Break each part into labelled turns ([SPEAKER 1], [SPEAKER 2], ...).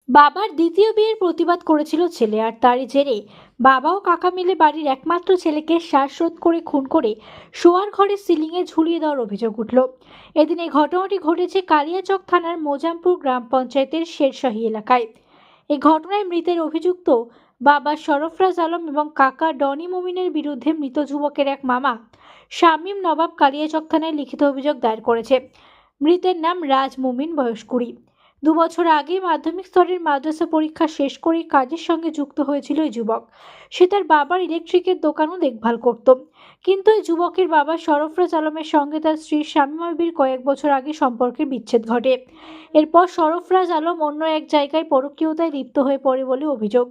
[SPEAKER 1] বাবার দ্বিতীয় বিয়ের প্রতিবাদ করেছিল ছেলে, আর তারই জেরে বাবা ও কাকা মিলে বাড়ির একমাত্র ছেলেকে শ্বাসরোধ করে খুন করে শোয়ার ঘরে সিলিংয়ে ঝুলিয়ে দেওয়ার অভিযোগ উঠল। এদিন এই ঘটনাটি ঘটেছে কালিয়াচক থানার মোজামপুর গ্রাম পঞ্চায়েতের শেরশাহী এলাকায়। এই ঘটনায় মৃতের অভিযুক্ত বাবা সরফরাজ আলম এবং কাকা ডনি মুমিনের বিরুদ্ধে মৃত যুবকের এক মামা শামীম নবাব কালিয়াচক থানায় লিখিত অভিযোগ দায়ের করেছে। মৃতের নাম রাজ মুমিন, বয়স 20। 2 বছর আগে মাধ্যমিক স্তরের মাদ্রাসা পরীক্ষা শেষ করে কাজের সঙ্গে যুক্ত হয়েছিল এই যুবক। সে তার বাবার ইলেকট্রিকের দোকানও দেখভাল করত, কিন্তু এই যুবকের বাবা সরফরাজ আলমের সঙ্গে তার স্ত্রী শামীমা বিবির কয়েক বছর আগে সম্পর্কের বিচ্ছেদ ঘটে। এরপর সরফরাজ আলম অন্য এক জায়গায় পরকীয়তায় লিপ্ত হয়ে পড়ে বলে অভিযোগ।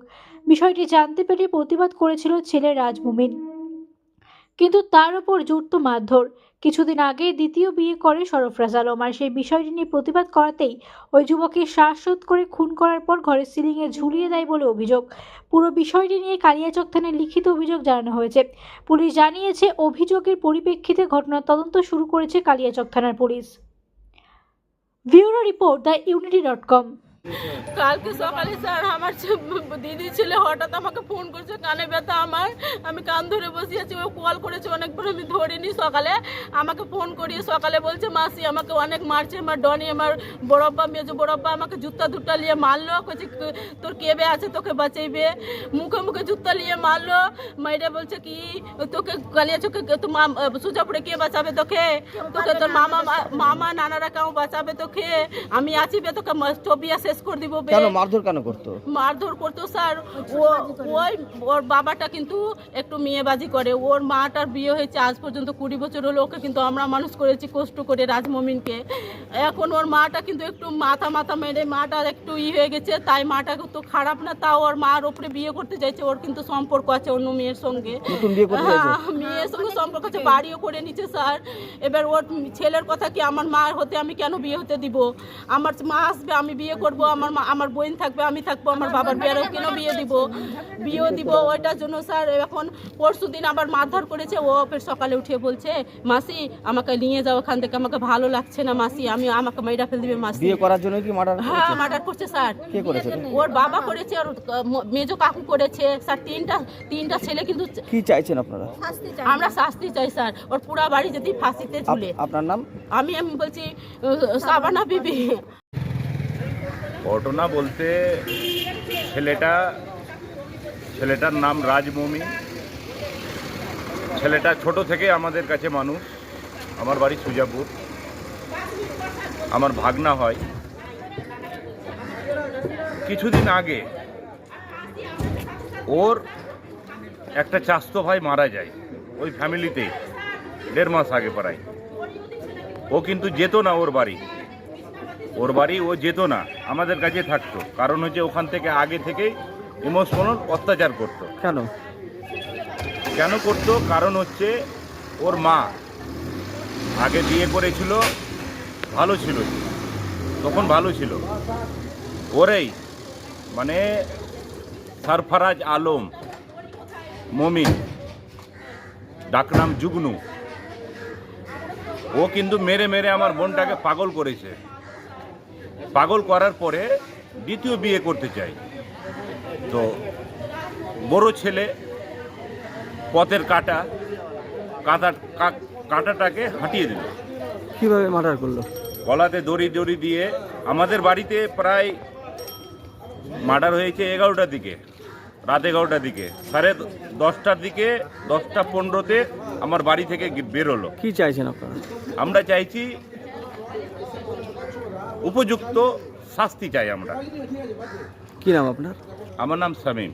[SPEAKER 1] বিষয়টি জানতে পেরে প্রতিবাদ করেছিল ছেলে রাজ মুমিন, কিন্তু তার উপর জুড়ত মারধর। কিছুদিন আগে দ্বিতীয় বিয়ে করে সরফরাজ আলম, আর সেই বিষয়টি নিয়ে প্রতিবাদ করাতেই ওই যুবককে শ্বাসরোধ করে খুন করার পর ঘরের সিলিংয়ে ঝুলিয়ে দেয় বলে অভিযোগ। পুরো বিষয়টি নিয়ে কালিয়াচক থানায় লিখিত অভিযোগ জানানো হয়েছে। পুলিশ জানিয়েছে, অভিযোগের পরিপ্রেক্ষিতে ঘটনার তদন্ত শুরু করেছে কালিয়াচক থানার পুলিশ। Bureau report, theunity.com।
[SPEAKER 2] কালকে সকালে স্যার আমার দিদি ছেলে হঠাৎ আমাকে ফোন করছে, কানে ব্যথা আমার, আমি কান ধরে বসে আছি। ও কল করেছে অনেকবার, আমি ধরিনি। সকালে আমাকে ফোন করিয়ে সকালে বলছে মাসি আমাকে অনেক মারছে, আমার ডনি, আমার বড়ব্বা, মেজো বড়ব্বা আমাকে জুতা দুটা নিয়ে মারলো। বলছে তোর কেবে আছে তোকে বাঁচাইবে, মুখে মুখে জুতা নিয়ে মারলো। মাইরা বলছে কি তোকে কালিয়া চোখে তো সুজাপুরে কে বাঁচাবে তোকে, তোকে তোর মামা নানারা কেউ বাঁচাবে তোকে, আমি আছি বে, তোকে টবিয়া শেষ করে দিব।
[SPEAKER 3] কেন মারধর কেন করতো?
[SPEAKER 2] মারধর করতো স্যার। ওই ওর বাবাটা কিন্তু একটু মেয়েবাজি করে। ওর মাটার বিয়ে হয়েছে আজ পর্যন্ত 20 বছর হলো। ওকে কিন্তু আমরা মানুষ করেছি কষ্ট করে, রাজমমিনকে। এখন ওর মাটা কিন্তু একটু মাথা মেরে মাটার একটু হয়ে গেছে, তাই মাটা তো খারাপ না, তাও ওর মার ওপরে বিয়ে করতে চাইছে। ওর কিন্তু সম্পর্ক আছে অন্য মেয়ের সঙ্গে, মেয়ের সঙ্গে সম্পর্ক আছে, বাড়িও করে নিচ্ছে স্যার। এবার ওর ছেলের কথা কি আমার মা হতে আমি কেন বিয়ে হতে দিব? আমার মা আসবে, আমি বিয়ে করব, আমার বোন থাকবে, আমি থাকবো, আমার বাবার বিয়েরও কেন বিয়ে দিব ওইটার জন্য স্যার। এখন পরশুদিন আবার মারধর করেছে। ও ফের সকালে উঠে বলছে মাসি আমাকে নিয়ে যাও ওখান থেকে, আমাকে ভালো লাগছে না মাসি, আমাকে মাইরা ফেল দিবে মাসি।
[SPEAKER 3] বিয়ে করার জন্য কি মার্ডার?
[SPEAKER 2] হ্যাঁ, মার্ডার করছে স্যার।
[SPEAKER 3] কে করেছে?
[SPEAKER 2] ওর বাবা করেছে, ওর মেজো কাকু করেছে স্যার। তিনটা ছেলে। কিন্তু
[SPEAKER 3] কি চাইছেন আপনারা?
[SPEAKER 2] আমরা শাস্তি চাই স্যার। ওর পুরা বাড়ি যদি ফাঁসিতে ঝুলে।
[SPEAKER 3] আপনার নাম?
[SPEAKER 2] আমি বলছি সাবানা বিবি।
[SPEAKER 4] ঘটনা বলতে ছেলেটার নাম রাজ মুমিন। ছেলেটা ছোট থেকে আমাদের কাছে মানুষ। আমার বাড়ি সুজাপুর, আমার ভাগনা হয়। কিছুদিন আগে ওর একটা চাস্তো ভাই মারা যায় ওই ফ্যামিলিতেই, 1.5 মাস আগে প্রায়। ও কিন্তু যেত না ওর বাড়ি ও যেত না, আমাদের কাছে থাকতো। কারণ হচ্ছে ওখান থেকে আগে থেকেই ইমোশনাল অত্যাচার করতো। কেন করতো? কারণ হচ্ছে ওর মা আগে বিয়ে করেছিল, ভালো ছিল, তখন ভালো ছিল। ওরেই মানে সরফরাজ আলম মমিন, ডাকনাম জুগনু, ও কিন্তু মেরে আমার বোনটাকে পাগল করেছে। পাগল করার পরে দ্বিতীয় বিয়ে করতে চাই, তো বড় ছেলে পথের কাঁটাটাকে হাঁটিয়ে দিল।
[SPEAKER 3] কিভাবে মার্ডার করলো?
[SPEAKER 4] গলাতে দড়ি দিয়ে। আমাদের বাড়িতে প্রায় মার্ডার হয়েছে 11টার দিকে, রাত 11টার দিকে। 10:30টার দিকে, 10:15-তে আমার বাড়ি থেকে বেরোলো।
[SPEAKER 3] কি চাইছেন আপনারা?
[SPEAKER 4] আমরা চাইছি উপযুক্ত শাস্তি চাই আমরা।
[SPEAKER 3] কি নাম আপনার?
[SPEAKER 4] আমার নাম শামীম।